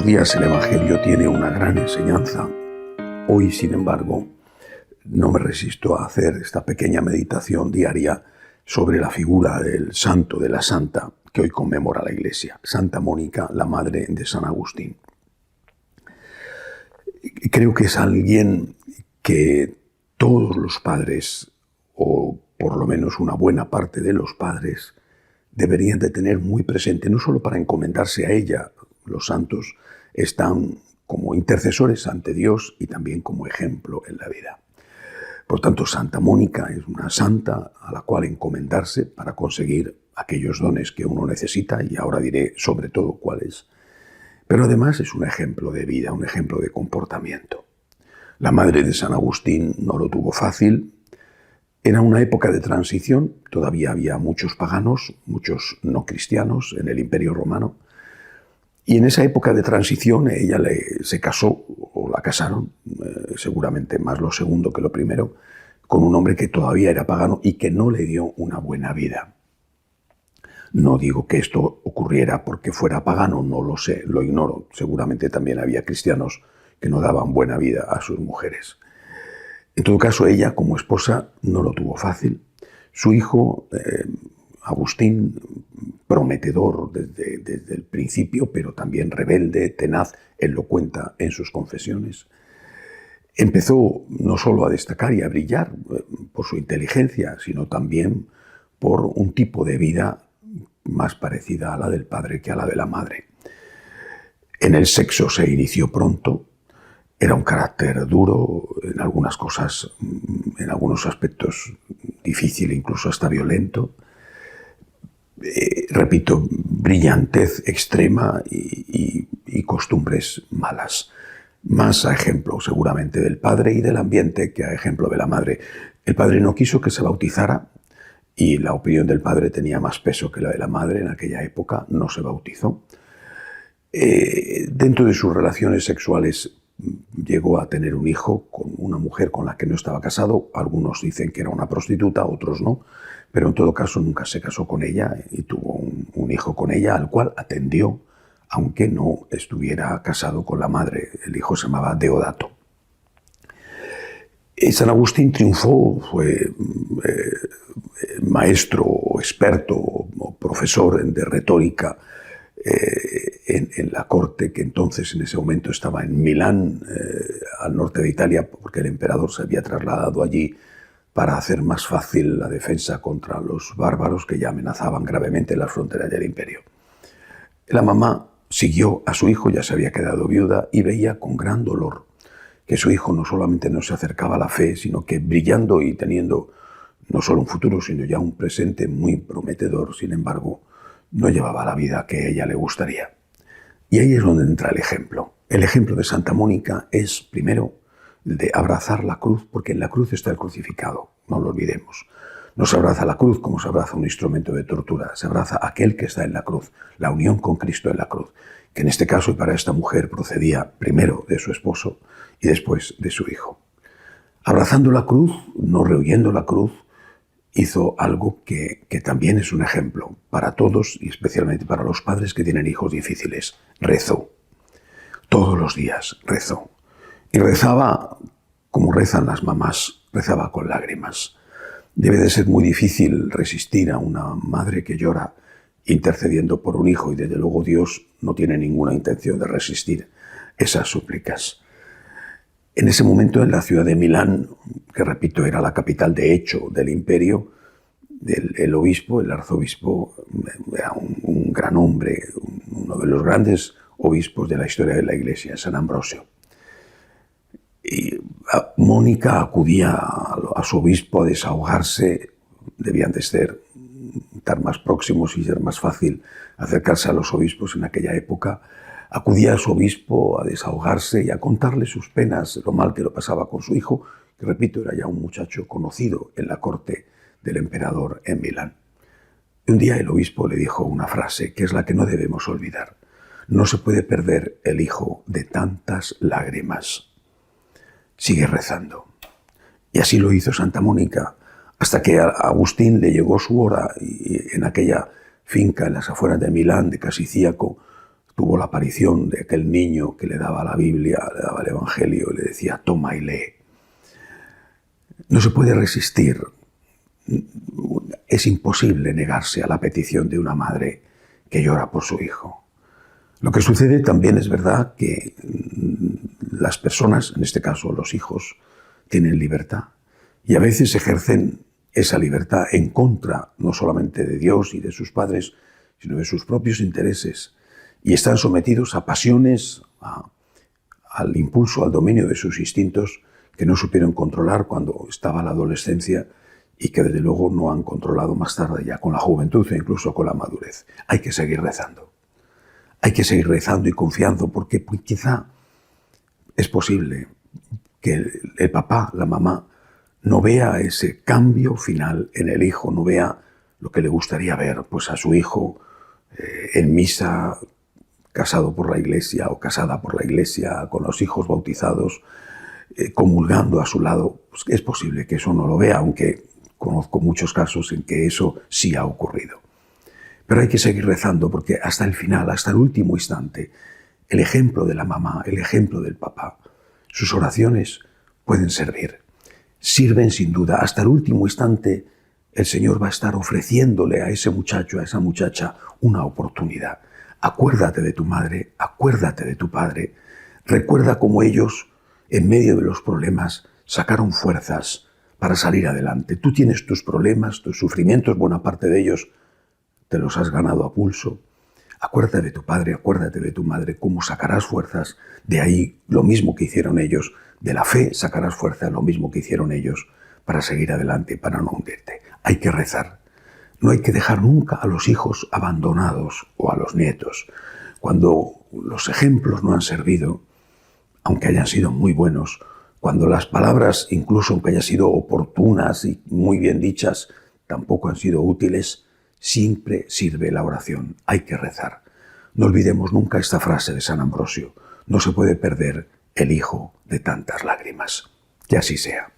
los días el Evangelio tiene una gran enseñanza. Hoy, sin embargo, no me resisto a hacer esta pequeña meditación diaria sobre la figura del santo, de la santa, que hoy conmemora la Iglesia, Santa Mónica, la madre de San Agustín. Creo que es alguien que todos los padres, o por lo menos una buena parte de los padres, deberían de tener muy presente, no solo para encomendarse a ella. Los santos están como intercesores ante Dios y también como ejemplo en la vida. Por tanto, Santa Mónica es una santa a la cual encomendarse para conseguir aquellos dones que uno necesita, y ahora diré sobre todo cuáles. Pero además es un ejemplo de vida, un ejemplo de comportamiento. La madre de San Agustín no lo tuvo fácil. Era una época de transición, todavía había muchos paganos, muchos no cristianos en el Imperio Romano. Y en esa época de transición ella se casó, o la casaron, seguramente más lo segundo que lo primero, con un hombre que todavía era pagano y que no le dio una buena vida. No digo que esto ocurriera porque fuera pagano, no lo sé, lo ignoro. Seguramente también había cristianos que no daban buena vida a sus mujeres. En todo caso, ella como esposa no lo tuvo fácil. Su hijo, Agustín, prometedor desde el principio, pero también rebelde, tenaz, él lo cuenta en sus confesiones. Empezó no solo a destacar y a brillar por su inteligencia, sino también por un tipo de vida más parecida a la del padre que a la de la madre. En el sexo se inició pronto, era un carácter duro, en algunas cosas, en algunos aspectos difícil, incluso hasta violento. Repito, brillantez extrema y costumbres malas. Más a ejemplo seguramente del padre y del ambiente que a ejemplo de la madre. El padre no quiso que se bautizara y la opinión del padre tenía más peso que la de la madre. En aquella época no se bautizó. Dentro de sus relaciones sexuales llegó a tener un hijo con una mujer con la que no estaba casado. Algunos dicen que era una prostituta, otros no. Pero en todo caso nunca se casó con ella y tuvo un hijo con ella, al cual atendió, aunque no estuviera casado con la madre. El hijo se llamaba Deodato. San Agustín triunfó, fue maestro, experto o profesor de retórica en la corte que entonces en ese momento estaba en Milán, al norte de Italia, porque el emperador se había trasladado allí para hacer más fácil la defensa contra los bárbaros que ya amenazaban gravemente las fronteras del imperio. La mamá siguió a su hijo, ya se había quedado viuda, y veía con gran dolor que su hijo no solamente no se acercaba a la fe, sino que brillando y teniendo no solo un futuro, sino ya un presente muy prometedor, sin embargo, no llevaba la vida que a ella le gustaría. Y ahí es donde entra el ejemplo. El ejemplo de Santa Mónica es, primero, de abrazar la cruz, porque en la cruz está el crucificado, no lo olvidemos. No se abraza la cruz como se abraza un instrumento de tortura, se abraza aquel que está en la cruz, la unión con Cristo en la cruz, que en este caso y para esta mujer procedía primero de su esposo y después de su hijo. Abrazando la cruz, no rehuyendo la cruz, hizo algo que también es un ejemplo para todos y especialmente para los padres que tienen hijos difíciles. Rezó. Todos los días rezó. Y rezaba como rezan las mamás, rezaba con lágrimas. Debe de ser muy difícil resistir a una madre que llora intercediendo por un hijo y desde luego Dios no tiene ninguna intención de resistir esas súplicas. En ese momento en la ciudad de Milán, que repito era la capital de hecho del imperio, el obispo, el arzobispo, era un gran hombre, uno de los grandes obispos de la historia de la Iglesia, San Ambrosio. Y Mónica acudía a su obispo a desahogarse, debían de estar más próximos y ser más fácil acercarse a los obispos en aquella época. Acudía a su obispo a desahogarse y a contarle sus penas, lo mal que lo pasaba con su hijo, que repito, era ya un muchacho conocido en la corte del emperador en Milán. Y un día el obispo le dijo una frase que es la que no debemos olvidar. No se puede perder el hijo de tantas lágrimas. Sigue rezando. Y así lo hizo Santa Mónica, hasta que a Agustín le llegó su hora y en aquella finca en las afueras de Milán, de Casicíaco, tuvo la aparición de aquel niño que le daba la Biblia, le daba el Evangelio y le decía, toma y lee. No se puede resistir. Es imposible negarse a la petición de una madre que llora por su hijo. Lo que sucede también es verdad que las personas, en este caso los hijos, tienen libertad y a veces ejercen esa libertad en contra no solamente de Dios y de sus padres, sino de sus propios intereses y están sometidos a pasiones, al impulso, al dominio de sus instintos que no supieron controlar cuando estaba la adolescencia y que desde luego no han controlado más tarde ya con la juventud e incluso con la madurez. Hay que seguir rezando. Hay que seguir rezando y confiando porque pues, quizá es posible que el papá, la mamá, no vea ese cambio final en el hijo, no vea lo que le gustaría ver, pues a su hijo en misa, casado por la iglesia o casada por la iglesia, con los hijos bautizados, comulgando a su lado. Pues es posible que eso no lo vea, aunque conozco muchos casos en que eso sí ha ocurrido. Pero hay que seguir rezando porque hasta el final, hasta el último instante, el ejemplo de la mamá, el ejemplo del papá, sus oraciones pueden servir. Sirven sin duda. Hasta el último instante el Señor va a estar ofreciéndole a ese muchacho, a esa muchacha, una oportunidad. Acuérdate de tu madre, acuérdate de tu padre. Recuerda cómo ellos, en medio de los problemas, sacaron fuerzas para salir adelante. Tú tienes tus problemas, tus sufrimientos, buena parte de ellos te los has ganado a pulso. Acuérdate de tu padre, acuérdate de tu madre, cómo sacarás fuerzas. De ahí lo mismo que hicieron ellos. De la fe sacarás fuerzas, lo mismo que hicieron ellos, para seguir adelante, para no hundirte. Hay que rezar. No hay que dejar nunca a los hijos abandonados o a los nietos. Cuando los ejemplos no han servido, aunque hayan sido muy buenos, cuando las palabras, incluso aunque hayan sido oportunas y muy bien dichas, tampoco han sido útiles, siempre sirve la oración. Hay que rezar. No olvidemos nunca esta frase de San Ambrosio. No se puede perder el hijo de tantas lágrimas. Que así sea.